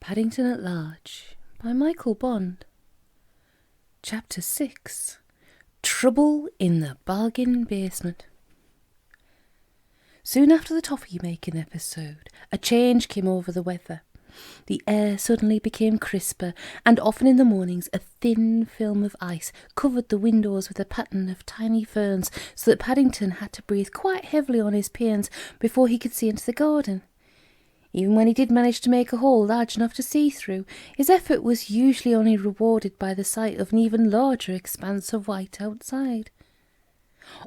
Paddington at Large by Michael Bond. Chapter 6. Trouble in the Bargain Basement. Soon after the toffee-making episode, a change came over the weather. The air suddenly became crisper, and often in the mornings a thin film of ice covered the windows with a pattern of tiny ferns, so that Paddington had to breathe quite heavily on his panes before he could see into the garden. Even when he did manage to make a hole large enough to see through, his effort was usually only rewarded by the sight of an even larger expanse of white outside.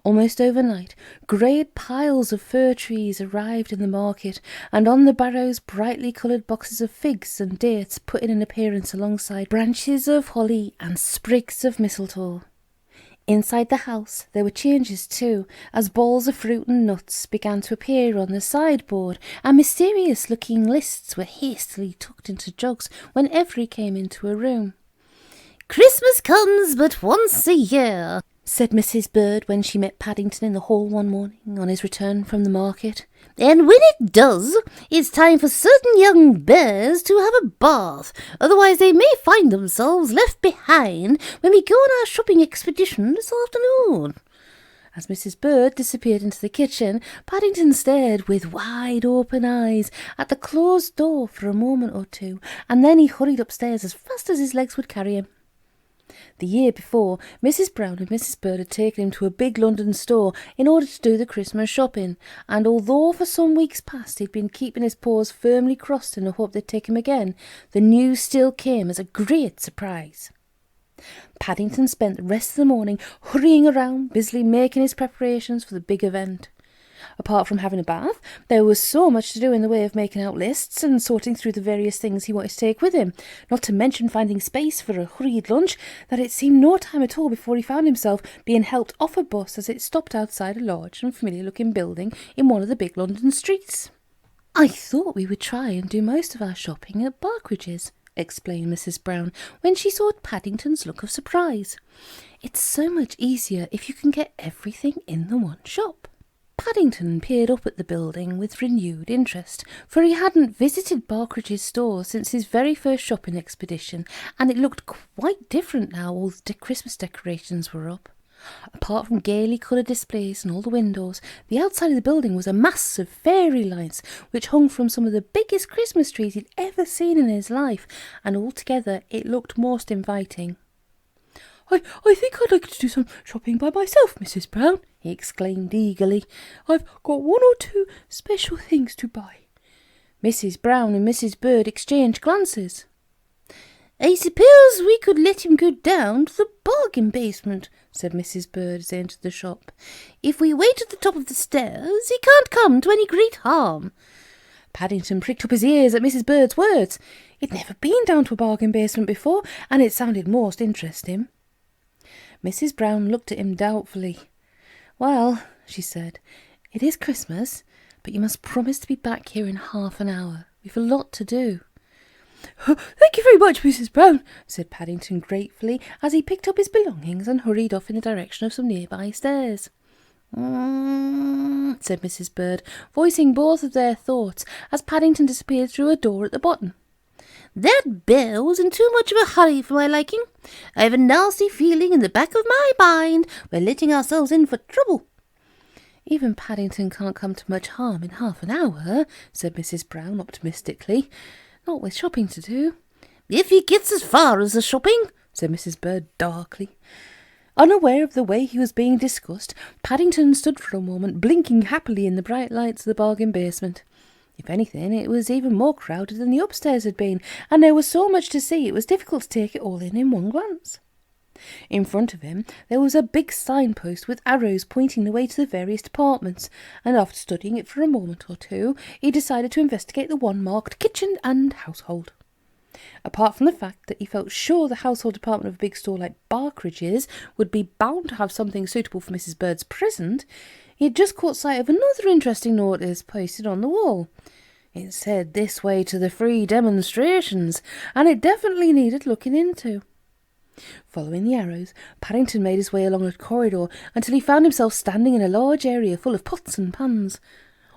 Almost overnight, great piles of fir trees arrived in the market, and on the barrows brightly coloured boxes of figs and dates put in an appearance alongside branches of holly and sprigs of mistletoe. Inside the house there were changes too, as balls of fruit and nuts began to appear on the sideboard, and mysterious-looking lists were hastily tucked into jugs whenever he came into a room. "Christmas comes but once a year," said Mrs. Bird when she met Paddington in the hall one morning on his return from the market. "and when it does, it's time for certain young bears to have a bath, otherwise they may find themselves left behind when we go on our shopping expedition this afternoon." As Mrs. Bird disappeared into the kitchen, Paddington stared with wide-open eyes at the closed door for a moment or two, and then he hurried upstairs as fast as his legs would carry him. The year before, Mrs. Brown and Mrs. Bird had taken him to a big London store in order to do the Christmas shopping, and although for some weeks past he'd been keeping his paws firmly crossed in the hope they'd take him again, the news still came as a great surprise. Paddington spent the rest of the morning hurrying around, busily making his preparations for the big event. Apart from having a bath, there was so much to do in the way of making out lists and sorting through the various things he wanted to take with him, not to mention finding space for a hurried lunch, that it seemed no time at all before he found himself being helped off a bus as it stopped outside a large and familiar-looking building in one of the big London streets. "I thought we would try and do most of our shopping at Barkridge's," explained Mrs. Brown when she saw Paddington's look of surprise. "It's so much easier if you can get everything in the one shop." Paddington peered up at the building with renewed interest, for he hadn't visited Barkridge's store since his very first shopping expedition, and it looked quite different now all the Christmas decorations were up. Apart from gaily coloured displays in all the windows, the outside of the building was a mass of fairy lights, which hung from some of the biggest Christmas trees he'd ever seen in his life, and altogether it looked most inviting. I think I'd like to do some shopping by myself, Mrs. Brown," he exclaimed eagerly. "I've got one or two special things to buy." Mrs. Brown and Mrs. Bird exchanged glances. "I suppose we could let him go down to the bargain basement," said Mrs. Bird as they entered the shop. "If we wait at the top of the stairs, he can't come to any great harm." Paddington pricked up his ears at Mrs. Bird's words. He'd never been down to a bargain basement before, and it sounded most interesting. Mrs. Brown looked at him doubtfully. "Well," she said, "it is Christmas, but you must promise to be back here in half an hour. We've a lot to do." "Thank you very much, Mrs. Brown," said Paddington gratefully as he picked up his belongings and hurried off in the direction of some nearby stairs. Said Mrs. Bird, voicing both of their thoughts as Paddington disappeared through a door at the bottom. "That bear was in too much of a hurry for my liking. I have a nasty feeling in the back of my mind we're letting ourselves in for trouble." "Even Paddington can't come to much harm in half an hour," said Mrs. Brown optimistically. "Not with shopping to do." "If he gets as far as the shopping," said Mrs. Bird darkly. Unaware of the way he was being discussed, Paddington stood for a moment blinking happily in the bright lights of the bargain basement. If anything, it was even more crowded than the upstairs had been, and there was so much to see it was difficult to take it all in one glance. In front of him there was a big signpost with arrows pointing the way to the various departments, and after studying it for a moment or two, he decided to investigate the one marked Kitchen and Household. Apart from the fact that he felt sure the household department of a big store like Barkridge's would be bound to have something suitable for Mrs. Bird's present, he had just caught sight of another interesting notice posted on the wall. It said "This way to the free demonstrations," and it definitely needed looking into. Following the arrows, Paddington made his way along a corridor until he found himself standing in a large area full of pots and pans.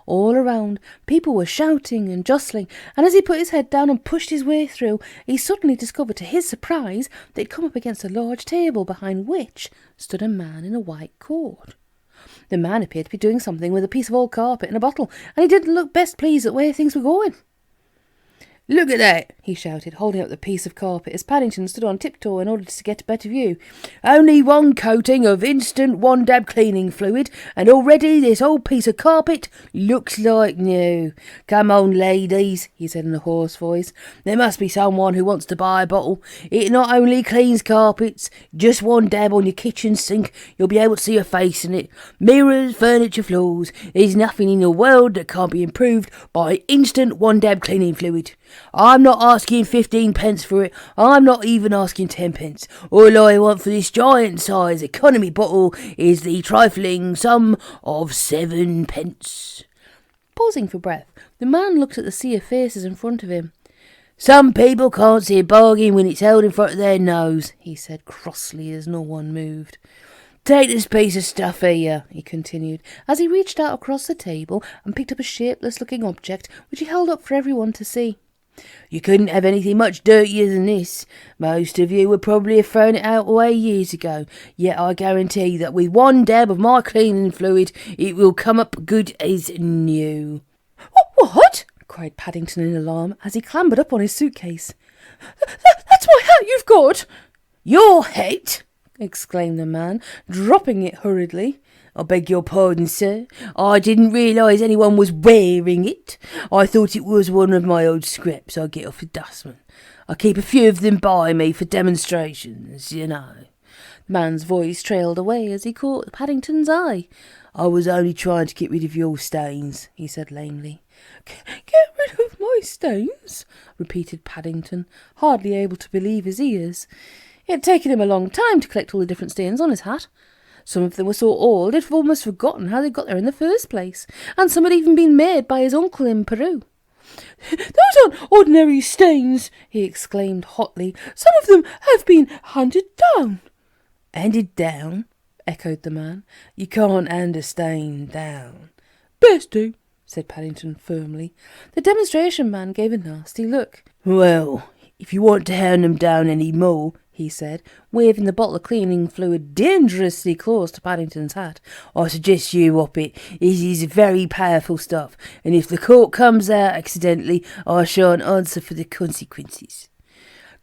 All around, people were shouting and jostling, and as he put his head down and pushed his way through, he suddenly discovered to his surprise that he'd come up against a large table behind which stood a man in a white coat. The man appeared to be doing something with a piece of old carpet and a bottle, and he didn't look best pleased at where things were going. "Look at that," he shouted, holding up the piece of carpet as Paddington stood on tiptoe in order to get a better view. "Only one coating of instant one-dab cleaning fluid, and already this old piece of carpet looks like new. Come on, ladies," he said in a hoarse voice. "There must be someone who wants to buy a bottle. It not only cleans carpets, just one dab on your kitchen sink, you'll be able to see your face in it. Mirrors, furniture, floors. There's nothing in the world that can't be improved by instant one-dab cleaning fluid. I'm not asking 15 pence for it. I'm not even asking 10 pence. All I want for this giant-size economy bottle is the trifling sum of 7 pence. Pausing for breath, the man looked at the sea of faces in front of him. "Some people can't see a bargain when it's held in front of their nose," he said crossly as no one moved. "Take this piece of stuff here," he continued, as he reached out across the table and picked up a shapeless-looking object which he held up for everyone to see. "You couldn't have anything much dirtier than this. Most of you would probably have thrown it out away years ago, yet I guarantee that with one dab of my cleaning fluid, it will come up good as new." "What?" cried Paddington in alarm as he clambered up on his suitcase. "That's my hat you've got!" "Your hat!" exclaimed the man, dropping it hurriedly. "I beg your pardon, sir. I didn't realise anyone was wearing it. I thought it was one of my old scraps I get off the dustman. I keep a few of them by me for demonstrations, you know." The man's voice trailed away as he caught Paddington's eye. "I was only trying to get rid of your stains," he said lamely. "Get rid of my stains?" repeated Paddington, hardly able to believe his ears. It had taken him a long time to collect all the different stains on his hat. Some of them were so old he'd almost forgotten how they got there in the first place, and some had even been made by his uncle in Peru. "Those aren't ordinary stains," he exclaimed hotly. "Some of them have been handed down." "Handed down?" echoed the man. "You can't hand a stain down." "Bears do," said Paddington firmly. The demonstration man gave a nasty look. "Well, if you want to hand them down any more," he said, waving the bottle of cleaning fluid dangerously close to Paddington's hat, "I suggest you up it. It is very powerful stuff, and if the cork comes out accidentally, I shan't answer for the consequences."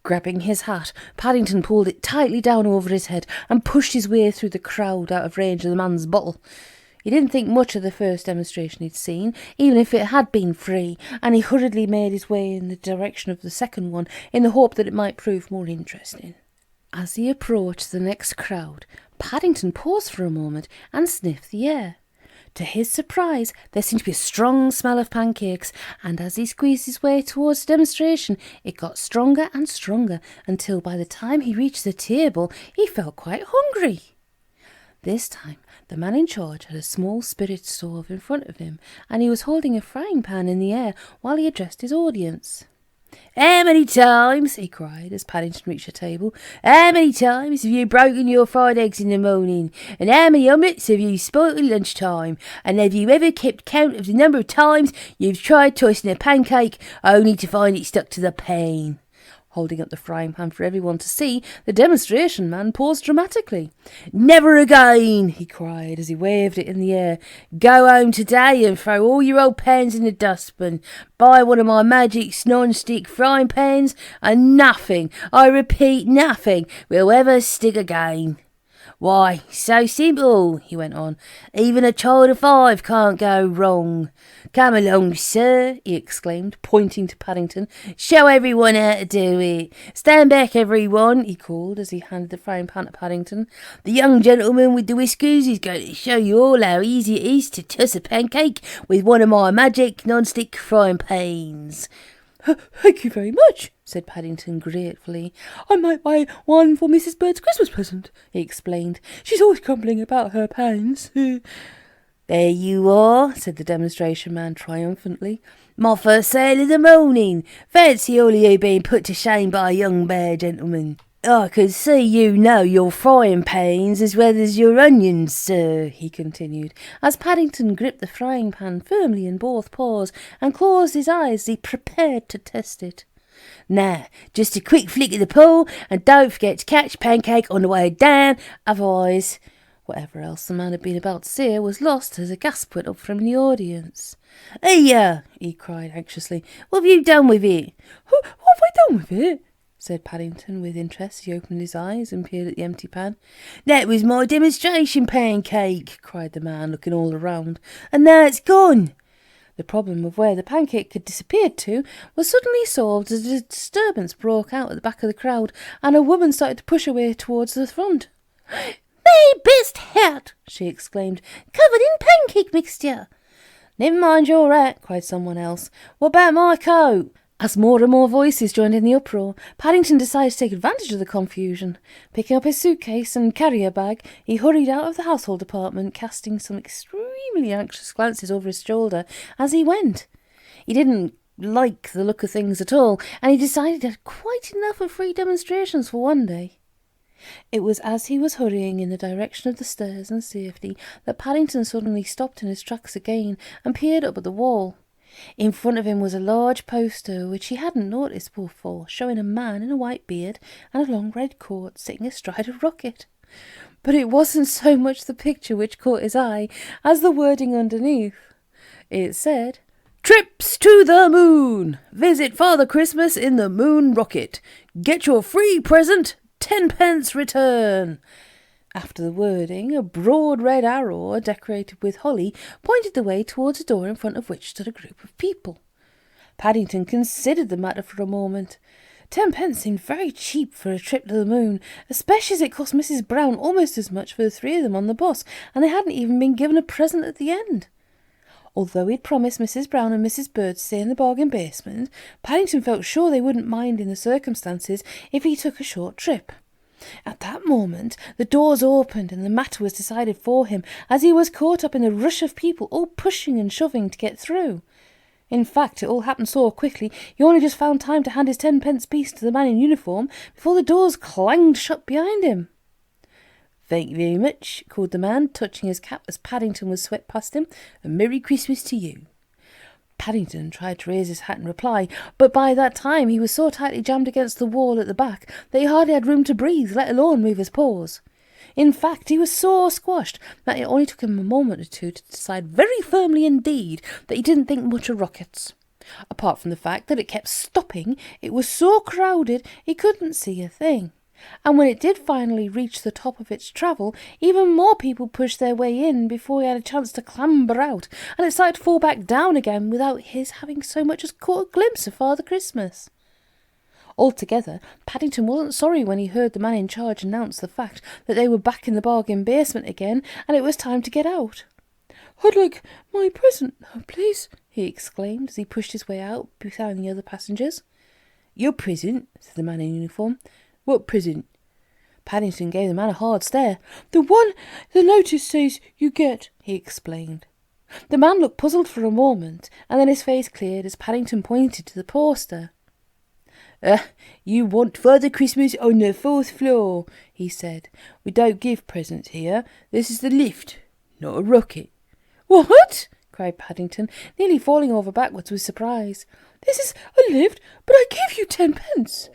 Grabbing his hat, Paddington pulled it tightly down over his head and pushed his way through the crowd out of range of the man's bottle. He didn't think much of the first demonstration he'd seen, even if it had been free, and he hurriedly made his way in the direction of the second one in the hope that it might prove more interesting. As he approached the next crowd, Paddington paused for a moment and sniffed the air. To his surprise, there seemed to be a strong smell of pancakes, and as he squeezed his way towards the demonstration, it got stronger and stronger until by the time he reached the table, he felt quite hungry. This time, the man in charge had a small spirit stove in front of him, and he was holding a frying pan in the air while he addressed his audience. "How many times," he cried as Paddington reached the table, "how many times have you broken your fried eggs in the morning? And how many omelettes have you spoilt at lunchtime? And have you ever kept count of the number of times you've tried toasting a pancake only to find it stuck to the pan?" Holding up the frying pan for everyone to see, the demonstration man paused dramatically. "Never again," he cried as he waved it in the air. "Go home today and throw all your old pans in the dustbin. Buy one of my magic non-stick frying pans, and nothing, I repeat nothing, will ever stick again. Why, so simple," he went on. "Even a child of 5 can't go wrong. Come along, sir," he exclaimed, pointing to Paddington. "Show everyone how to do it. Stand back, everyone," he called as he handed the frying pan to Paddington. "The young gentleman with the whiskers is going to show you all how easy it is to toss a pancake with one of my magic non-stick frying pans." "Thank you very much," said Paddington gratefully. "I might buy one for Mrs. Bird's Christmas present," he explained. "She's always grumbling about her pans." "There you are," said the demonstration man triumphantly. "My first sale of the morning. Fancy all of you being put to shame by a young bear, gentlemen." "I can see you know your frying pans as well as your onions, sir," he continued, as Paddington gripped the frying pan firmly in both paws and closed his eyes as he prepared to test it. "Now, just a quick flick of the pole, and don't forget to catch Pancake on the way down, otherwise—" Whatever else the man had been about to say was lost as a gasp went up from the audience. "Hiya!" he cried anxiously. "What have you done with it?" "What have I done with it?" said Paddington with interest. He opened his eyes and peered at the empty pan. "That was my demonstration pancake," cried the man, looking all around. "And now it's gone." The problem of where the pancake had disappeared to was suddenly solved as a disturbance broke out at the back of the crowd, and a woman started to push her way towards the front. "My best hat!" she exclaimed, "covered in pancake mixture." "Never mind your hat," cried someone else. "What about my coat?" As more and more voices joined in the uproar, Paddington decided to take advantage of the confusion. Picking up his suitcase and carrier bag, he hurried out of the household department, casting some extremely anxious glances over his shoulder as he went. He didn't like the look of things at all, and he decided he had quite enough of free demonstrations for one day. It was as he was hurrying in the direction of the stairs and safety that Paddington suddenly stopped in his tracks again and peered up at the wall. In front of him was a large poster which he hadn't noticed before, showing a man in a white beard and a long red coat sitting astride a rocket. But it wasn't so much the picture which caught his eye as the wording underneath. It said, "Trips to the moon! Visit Father Christmas in the moon rocket. Get your free present, 10p return." After the wording, a broad red arrow decorated with holly pointed the way towards a door in front of which stood a group of people. Paddington considered the matter for a moment. 10p seemed very cheap for a trip to the moon, especially as it cost Mrs. Brown almost as much for the three of them on the bus, and they hadn't even been given a present at the end. Although he'd promised Mrs. Brown and Mrs. Bird to stay in the bargain basement, Paddington felt sure they wouldn't mind in the circumstances if he took a short trip. At that moment, the doors opened and the matter was decided for him, as he was caught up in a rush of people all pushing and shoving to get through. In fact, it all happened so quickly, he only just found time to hand his 10p piece to the man in uniform before the doors clanged shut behind him. "Thank you very much," called the man, touching his cap as Paddington was swept past him. "And Merry Christmas to you." Paddington tried to raise his hat in reply, but by that time he was so tightly jammed against the wall at the back that he hardly had room to breathe, let alone move his paws. In fact, he was so squashed that it only took him a moment or two to decide very firmly indeed that he didn't think much of rockets. Apart from the fact that it kept stopping, it was so crowded he couldn't see a thing. And when it did finally reach the top of its travel, even more people pushed their way in before he had a chance to clamber out, and it started to fall back down again without his having so much as caught a glimpse of Father Christmas. Altogether, Paddington wasn't sorry when he heard the man in charge announce the fact that they were back in the bargain basement again, and it was time to get out. "I'd like my present now, please," he exclaimed as he pushed his way out behind the other passengers. "Your present?" said the man in uniform. "What present?" Paddington gave the man a hard stare. "The one the notice says you get," he explained. The man looked puzzled for a moment, and then his face cleared as Paddington pointed to the poster. You want Father Christmas on the 4th floor," he said. "We don't give presents here. This is the lift, not a rocket." "What?" cried Paddington, nearly falling over backwards with surprise. "This is a lift, but I gave you 10p."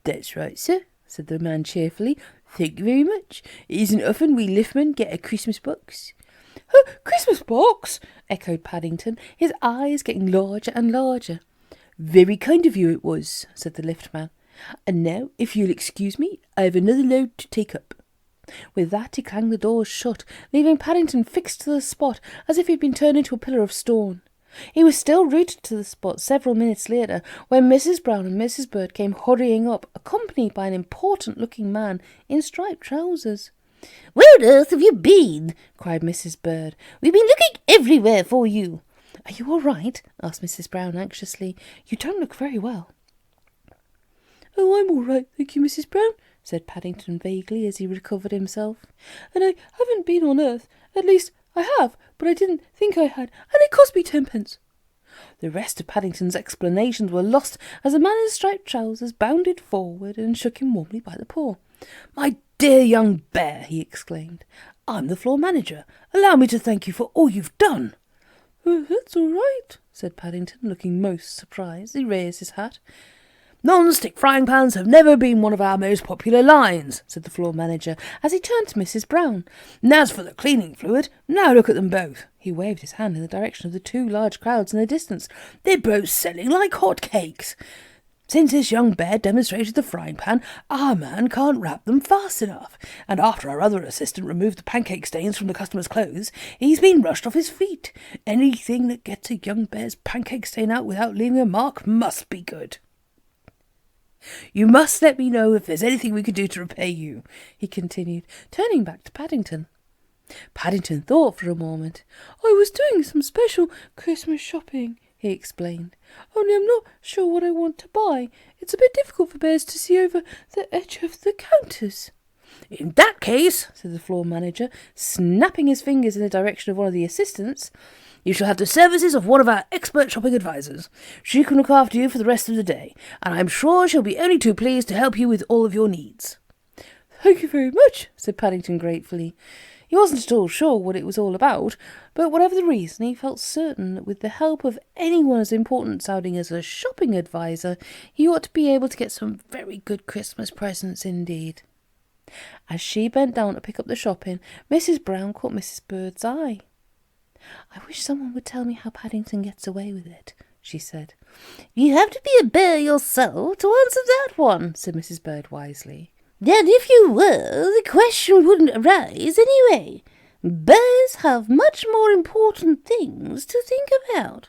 "That's right, sir," said the man cheerfully. "Thank you very much. It isn't often we liftmen get a Christmas box." "A Christmas box?" echoed Paddington, his eyes getting larger and larger. "Very kind of you it was," said the liftman. "And now, if you'll excuse me, I have another load to take up." With that he clanged the doors shut, leaving Paddington fixed to the spot as if he'd been turned into a pillar of stone. He was still rooted to the spot several minutes later when Mrs. Brown and Mrs. Bird came hurrying up, accompanied by an important-looking man in striped trousers. "Where on earth have you been?" cried Mrs. Bird. "We've been looking everywhere for you." "Are you all right?" asked Mrs. Brown anxiously. "You don't look very well." "Oh, I'm all right, thank you, Mrs. Brown," said Paddington vaguely as he recovered himself. "And I haven't been on earth. At least, I have, but I didn't think I had, and it cost me 10p." The rest of Paddington's explanations were lost as the man in striped trousers bounded forward and shook him warmly by the paw. "My dear young bear," he exclaimed, "I'm the floor manager. Allow me to thank you for all you've done." "That's all right," said Paddington, looking most surprised. He raised his hat. "Non-stick frying pans have never been one of our most popular lines," said the floor manager, as he turned to Mrs. Brown. "And as for the cleaning fluid, now look at them both." He waved his hand in the direction of the two large crowds in the distance. "They're both selling like hot cakes. Since this young bear demonstrated the frying pan, our man can't wrap them fast enough. And after our other assistant removed the pancake stains from the customer's clothes, he's been rushed off his feet. Anything that gets a young bear's pancake stain out without leaving a mark must be good. You must let me know if there's anything we could do to repay you," he continued, turning back to Paddington. Paddington thought for a moment. "I was doing some special Christmas shopping," he explained. "Only I'm not sure what I want to buy. It's a bit difficult for bears to see over the edge of the counters." "In that case," said the floor manager, snapping his fingers in the direction of one of the assistants, "you shall have the services of one of our expert shopping advisors. She can look after you for the rest of the day, and I'm sure she'll be only too pleased to help you with all of your needs." "Thank you very much," said Paddington gratefully. He wasn't at all sure what it was all about, but whatever the reason, he felt certain that with the help of anyone as important sounding as a shopping advisor, he ought to be able to get some very good Christmas presents indeed. As she bent down to pick up the shopping, Mrs. Brown caught Mrs. Bird's eye. "I wish someone would tell me how Paddington gets away with it," she said. "You have to be a bear yourself to answer that one," said Mrs. Bird wisely. "And if you were, the question wouldn't arise anyway. Bears have much more important things to think about."